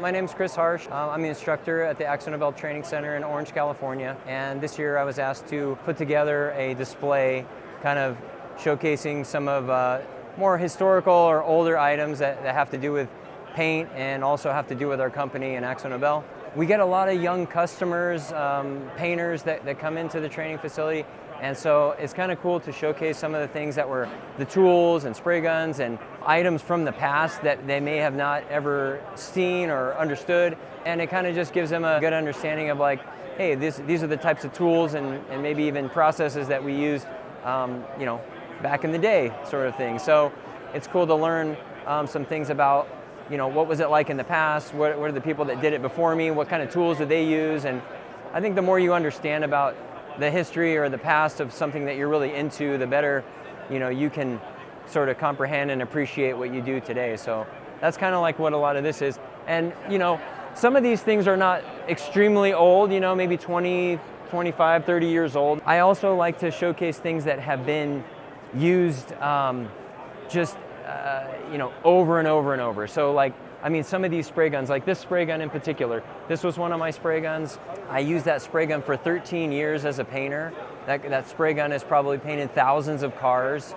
My name is Chris Harsh. I'm the instructor at the AkzoNobel Training Center in Orange, California. And this year I was asked to put together a display kind of showcasing some of more historical or older items that have to do with paint and also have to do with our company in AkzoNobel. We get a lot of young customers, painters that come into the training facility. And so it's kind of cool to showcase some of the things that were the tools and spray guns and items from the past that they may have not ever seen or understood. And it kind of just gives them a good understanding of like, hey, these are the types of tools and maybe even processes that we used, back in the day, sort of thing. So it's cool to learn some things about, what was it like in the past? What are the people that did it before me? What kind of tools did they use? And I think the more you understand about the history or the past of something that you're really into, the better, you can sort of comprehend and appreciate what you do today. So that's kind of like what a lot of this is. And, some of these things are not extremely old, maybe 20, 25, 30 years old. I also like to showcase things that have been used over and over and over. So some of these spray guns, like this spray gun in particular, this was one of my spray guns. I used that spray gun for 13 years as a painter. That spray gun has probably painted thousands of cars.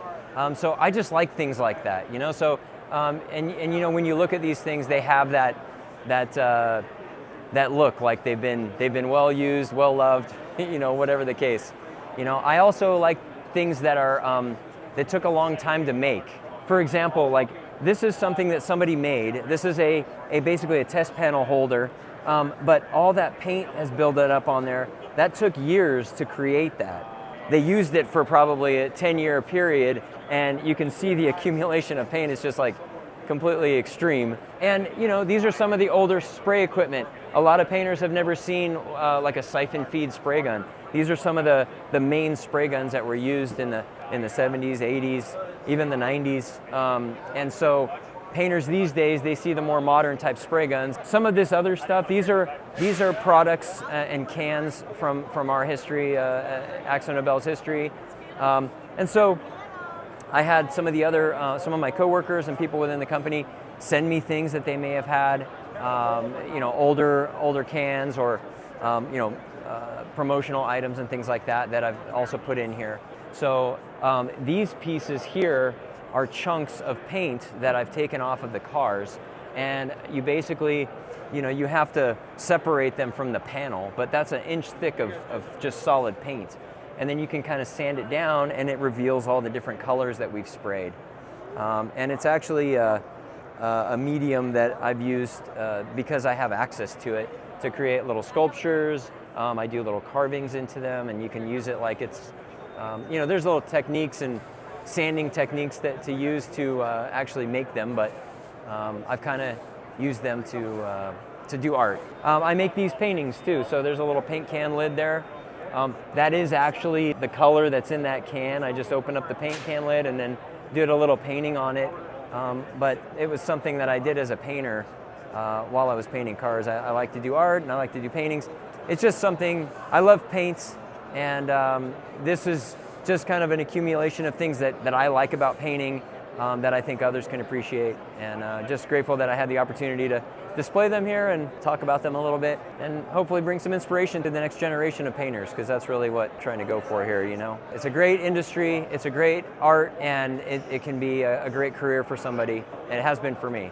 So I just like things like that, So, when you look at these things, they have that look like they've been well used, well loved, whatever the case. I also like things that are that took a long time to make. For example, this is something that somebody made. This is basically a test panel holder, but all that paint has built up on there. That took years to create that. They used it for probably a 10-year period, and you can see the accumulation of paint is just completely extreme. And these are some of the older spray equipment. A lot of painters have never seen a siphon feed spray gun. These are some of the main spray guns that were used in the 70s, 80s, even the 90s. And so painters these days, they see the more modern type spray guns. Some of this other stuff, these are products and cans from our history, AkzoNobel's history. And so I had some of my coworkers and people within the company send me things that they may have had, older cans or, promotional items and things like that I've also put in here. So these pieces here are chunks of paint that I've taken off of the cars, and you basically, you have to separate them from the panel, but that's an inch thick of just solid paint. And then you can kind of sand it down and it reveals all the different colors that we've sprayed. And it's actually a medium that I've used because I have access to it to create little sculptures. I do little carvings into them, and you can use it like it's, there's little techniques and sanding techniques to use to actually make them, but I've kind of used them to do art. I make these paintings too, so there's a little paint can lid there. That is actually the color that's in that can. I just opened up the paint can lid and then did a little painting on it. But it was something that I did as a painter while I was painting cars. I like to do art and I like to do paintings. It's just something, I love paints, and this is just kind of an accumulation of things that I like about painting that I think others can appreciate. And just grateful that I had the opportunity to display them here and talk about them a little bit and hopefully bring some inspiration to the next generation of painters, because that's really what I'm trying to go for here, It's a great industry, it's a great art, and it can be a great career for somebody, and it has been for me.